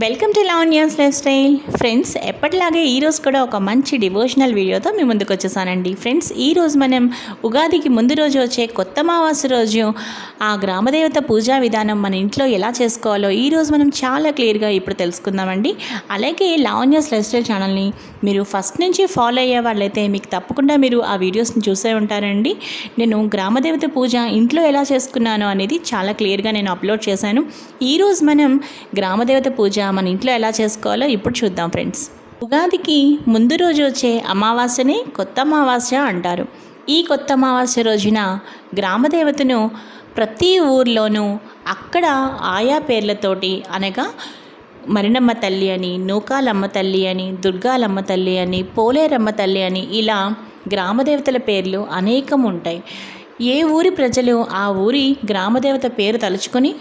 Welcome to Lavanya's life style. Friends, ఎప్పటిలాగే ఈరోజు కూడా ఒక మంచి డివోషనల్ వీడియోతో మీ ముందుకు వచ్చేసానండి. ఫ్రెండ్స్, ఈరోజు మనం ఉగాదికి ముందు రోజు వచ్చే కొత్త అమావాస్య రోజు ఆ గ్రామదేవత పూజా విధానం మన ఇంట్లో ఎలా చేసుకోవాలో ఈరోజు మనం చాలా క్లియర్గా ఇప్పుడు తెలుసుకుందామండి. అలాగే లావణ్యాస్ లైఫ్ స్టైల్ ఛానల్ని మీరు ఫస్ట్ నుంచి ఫాలో అయ్యే వాళ్ళైతే మీకు తప్పకుండా మీరు ఆ వీడియోస్ని చూసే ఉంటారండి. నేను గ్రామదేవత పూజ ఇంట్లో ఎలా చేసుకున్నాను అనేది చాలా క్లియర్గా నేను అప్లోడ్ చేశాను. ఈరోజు మనం గ్రామదేవత పూజ మన ఇంట్లో ఎలా చేసుకోవాలో ఇప్పుడు చూద్దాం. ఫ్రెండ్స్, ఉగాదికి ముందు రోజు వచ్చే అమావాస్యని కొత్త అమావాస్య అంటారు. ఈ కొత్త అమావాస్య రోజున గ్రామదేవతను ప్రతి ఊర్లోనూ అక్కడ ఆయా పేర్లతోటి, అనగా మరినమ్మ తల్లి అని, నూకాలమ్మ తల్లి అని, దుర్గాలమ్మ తల్లి అని, పోలేరమ్మ తల్లి అని, ఇలా గ్రామదేవతల పేర్లు అనేకం ఉంటాయి. ఏ ఊరి ప్రజలు ఆ ఊరి గ్రామదేవత పేరు తలుచుకొని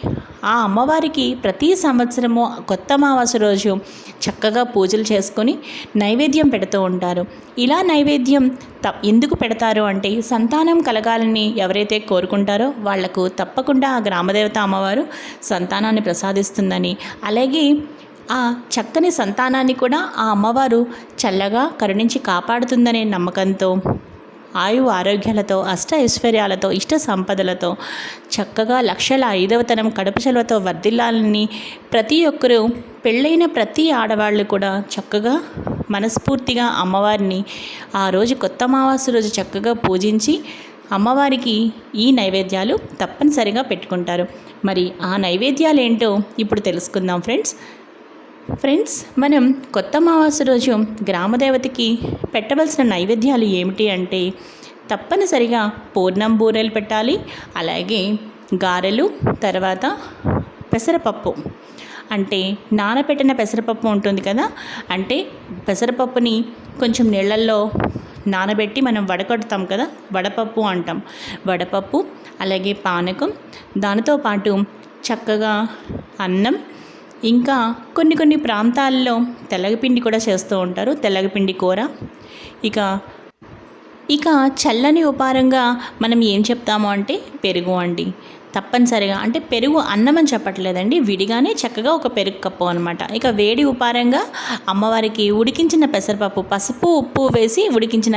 ఆ అమ్మవారికి ప్రతి సంవత్సరము కొత్త అమావాస్య రోజు చక్కగా పూజలు చేసుకొని నైవేద్యం పెడుతూ ఉంటారు. ఇలా నైవేద్యం ఎందుకు పెడతారు అంటే, సంతానం కలగాలని ఎవరైతే కోరుకుంటారో వాళ్లకు తప్పకుండా ఆ గ్రామదేవత అమ్మవారు సంతానాన్ని ప్రసాదిస్తుందని, అలాగే ఆ చక్కని సంతానాన్ని కూడా ఆ అమ్మవారు చల్లగా కరుణించి కాపాడుతుందనే నమ్మకంతో ఆయు ఆరోగ్యాలతో, అష్ట ఐశ్వర్యాలతో, ఇష్ట సంపదలతో చక్కగా లక్షల 5వ తనం కడుపు చలవతో వర్ధిల్లాలని ప్రతి ఒక్కరూ, పెళ్ళైన ప్రతి ఆడవాళ్ళు కూడా చక్కగా మనస్ఫూర్తిగా అమ్మవారిని ఆ రోజు కొత్త అమావాస్య రోజు చక్కగా పూజించి అమ్మవారికి ఈ నైవేద్యాలు తప్పనిసరిగా పెట్టుకుంటారు. మరి ఆ నైవేద్యాలు ఏంటో ఇప్పుడు తెలుసుకుందాం. ఫ్రెండ్స్, మనం కొత్త అమావాస్య రోజు గ్రామదేవతకి పెట్టవలసిన నైవేద్యాలు ఏమిటి అంటే, తప్పనిసరిగా పూర్ణం బూరెలు పెట్టాలి, అలాగే గారెలు, తర్వాత పెసరపప్పు, అంటే నానబెట్టిన పెసరపప్పు ఉంటుంది కదా, అంటే పెసరపప్పుని కొంచెం నీళ్ళల్లో నానబెట్టి మనం వడకడతాం కదా, వడపప్పు అంటాం. వడపప్పు, అలాగే పానకం, దానితో పాటు చక్కగా అన్నం, ఇంకా కొన్ని ప్రాంతాల్లో తెల్లగపిండి కూడా చేస్తూ ఉంటారు, తెల్లగపిండి కూర. ఇక చల్లని ఉపారంగా మనం ఏం చెప్తాము అంటే పెరుగు అండి. తప్పనిసరిగా, అంటే పెరుగు అన్నం అని చెప్పట్లేదండి, విడిగానే చక్కగా ఒక పెరుగు కప్పు అనమాట. ఇక వేడి ఉపారంగా అమ్మవారికి ఉడికించిన పెసరపప్పు, పసుపు ఉప్పు వేసి ఉడికించిన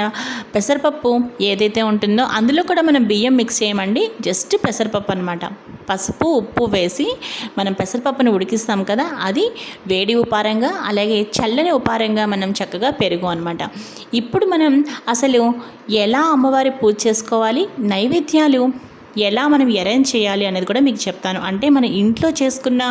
పెసరపప్పు ఏదైతే ఉంటుందో అందులో కూడా మనం బియ్యం మిక్స్ చేయమండి, జస్ట్ పెసరపప్పు అనమాట. పసుపు ఉప్పు వేసి మనం పెసరపప్పును ఉడికిస్తాం కదా, అది వేడి ఉపారంగా, అలాగే చల్లని ఉపారంగా మనం చక్కగా పెరుగు అనమాట. ఇప్పుడు మనం అసలు ఎలా అమ్మవారి పూజ చేసుకోవాలి, నైవేద్యాలు ఎలా మనం అరేంజ్ చేయాలి అనేది కూడా మీకు చెప్తాను. అంటే మన ఇంట్లో చేసుకున్న,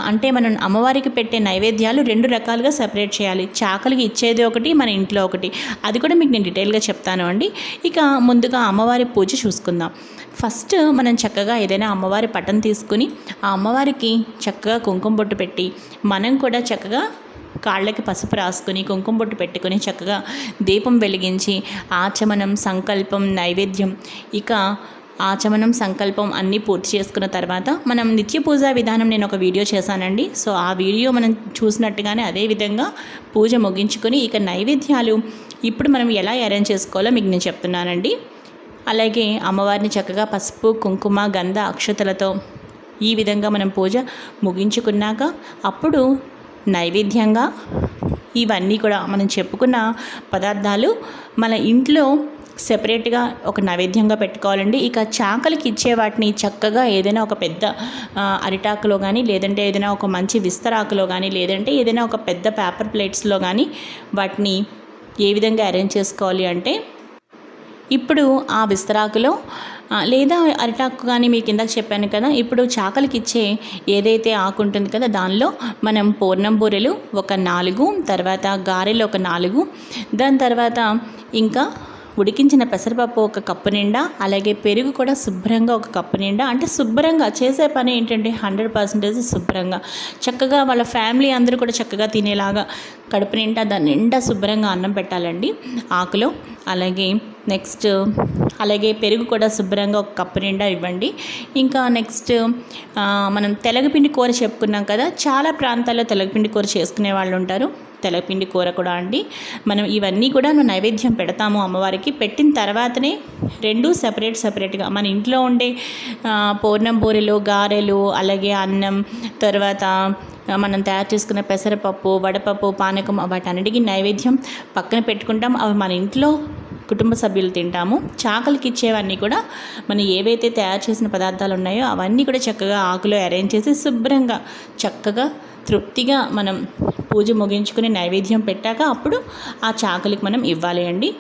అంటే మనం అమ్మవారికి పెట్టే నైవేద్యాలు 2 రకాలుగా సెపరేట్ చేయాలి. చాకలికి ఇచ్చేది ఒకటి, మన ఇంట్లో ఒకటి. అది కూడా మీకు నేను డీటెయిల్గా చెప్తాను అండి. ఇక ముందుగా అమ్మవారి పూజ చూసుకుందాం. ఫస్ట్ మనం చక్కగా ఏదైనా అమ్మవారి పటం తీసుకుని ఆ అమ్మవారికి చక్కగా కుంకుమ బొట్టు పెట్టి, మనం కూడా చక్కగా కాళ్ళకి పసుపు రాసుకొని కుంకుమ బొట్టు పెట్టుకొని చక్కగా దీపం వెలిగించి ఆచమనం, సంకల్పం, నైవేద్యం, ఇక ఆచమనం, సంకల్పం అన్నీ పూర్తి చేసుకున్న తర్వాత మనం నిత్య పూజా విధానం నేను ఒక వీడియో చేశానండి. సో ఆ వీడియో మనం చూసినట్టుగానే అదే విధంగా పూజ ముగించుకొని ఇక నైవేద్యాలు ఇప్పుడు మనం ఎలా అరేంజ్ చేసుకోవాలో మీకు నేను చెప్తున్నానండి. అలాగే అమ్మవారిని చక్కగా పసుపు, కుంకుమ, గంధ, అక్షతలతో ఈ విధంగా మనం పూజ ముగించుకున్నాక అప్పుడు నైవేద్యంగా ఇవన్నీ కూడా మనం చెప్పుకున్న పదార్థాలు మన ఇంట్లో సెపరేట్గా ఒక నైవేద్యంగా పెట్టుకోవాలండి. ఇక చాకలికి ఇచ్చే వాటిని చక్కగా ఏదైనా ఒక పెద్ద అరిటాకులో కానీ, లేదంటే ఏదైనా ఒక మంచి విస్తరాకులో కానీ, లేదంటే ఏదైనా ఒక పెద్ద పేపర్ ప్లేట్స్లో కానీ వాటిని ఏ విధంగా అరేంజ్ చేసుకోవాలి అంటే, ఇప్పుడు ఆ విస్తరాకులో లేదా అరిటాకు కానీ మీకు ఇందాక చెప్పాను కదా, ఇప్పుడు చాకలికి ఇచ్చే ఏదైతే ఆకు ఉంటుంది కదా దానిలో మనం పూర్ణం బూరెలు ఒక 4, తర్వాత గారెలు ఒక 4, దాని తర్వాత ఇంకా ఉడికించిన పెసరపప్పు ఒక కప్పు నిండా, అలాగే పెరుగు కూడా శుభ్రంగా ఒక కప్పు నిండా. అంటే శుభ్రంగా చేసే పని ఏంటంటే 100% శుభ్రంగా చక్కగా వాళ్ళ ఫ్యామిలీ అందరూ కూడా చక్కగా తినేలాగా కడుపు నిండా దాని నిండా శుభ్రంగా అన్నం పెట్టాలండి ఆకులో. అలాగే పెరుగు కూడా శుభ్రంగా ఒక కప్పు నిండా ఇవ్వండి. ఇంకా నెక్స్ట్ మనం తెలగపిండి కూర చెప్పుకున్నాం కదా, చాలా ప్రాంతాల్లో తెలగపిండి కూర చేసుకునే వాళ్ళు ఉంటారు. తెలగపిండి కూర కూడా అండి. మనం ఇవన్నీ కూడా నైవేద్యం పెడతాము అమ్మవారికి. పెట్టిన తర్వాతనే 2 సెపరేట్గా మన ఇంట్లో ఉండే పూర్ణం బూరెలు, గారెలు, అలాగే అన్నం, తర్వాత మనం తయారు చేసుకున్న పెసరపప్పు, వడపప్పు, పానకం వాటన్నిటికీ నైవేద్యం పక్కన పెట్టుకుంటాం. అవి మన ఇంట్లో కుటుంబ సభ్యులు తింటాము. చాకలికి ఇచ్చేవన్నీ కూడా మనం ఏవైతే తయారు చేసిన పదార్థాలు ఉన్నాయో అవన్నీ కూడా చక్కగా ఆకులో అరేంజ్ చేసి శుభ్రంగా చక్కగా తృప్తిగా మనం పూజ ముగించుకుని నైవేద్యం పెట్టాక అప్పుడు ఆ చాకలికి మనం ఇవ్వాలి అండి.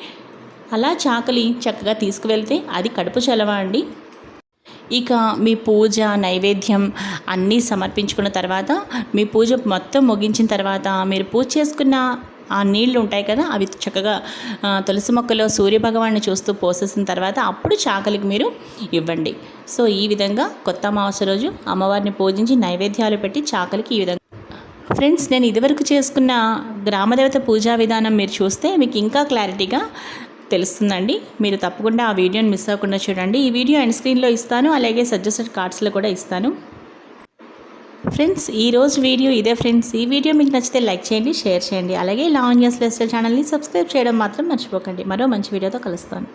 అలా చాకలి చక్కగా తీసుకువెళ్తే అది కడుపు చలవ అండి. ఇక మీ పూజ నైవేద్యం అన్నీ సమర్పించుకున్న తర్వాత మీ పూజ మొత్తం ముగించిన తర్వాత మీరు పూజ చేసుకున్న ఆ నీళ్లు ఉంటాయి కదా, అవి చక్కగా తులసి మొక్కలో సూర్యభగవాన్ని చూస్తూ పోసేసిన తర్వాత అప్పుడు చాకలికి మీరు ఇవ్వండి. సో ఈ విధంగా కొత్త అమావాస్య రోజు అమ్మవారిని పూజించి నైవేద్యాలు పెట్టి చాకలికి ఈ విధంగా. ఫ్రెండ్స్, నేను ఇదివరకు చేసుకున్న గ్రామదేవత పూజా విధానం మీరు చూస్తే మీకు ఇంకా క్లారిటీగా తెలుస్తుందండి. మీరు తప్పకుండా ఆ వీడియోని మిస్ అవ్వకుండా చూడండి. ఈ వీడియో ఎండ్ స్క్రీన్లో ఇస్తాను, అలాగే సజెస్టెడ్ కార్డ్స్లో కూడా ఇస్తాను. ఫ్రెండ్స్, ఈరోజు వీడియో ఇదే ఫ్రెండ్స్. ఈ వీడియో మీకు నచ్చితే లైక్ చేయండి, షేర్ చేయండి, అలాగే లావణ్యాస్ లైఫ్ స్టైల్ ఛానల్ని సబ్స్క్రైబ్ చేయడం మాత్రం మర్చిపోకండి. మరో మంచి వీడియోతో కలుస్తాను.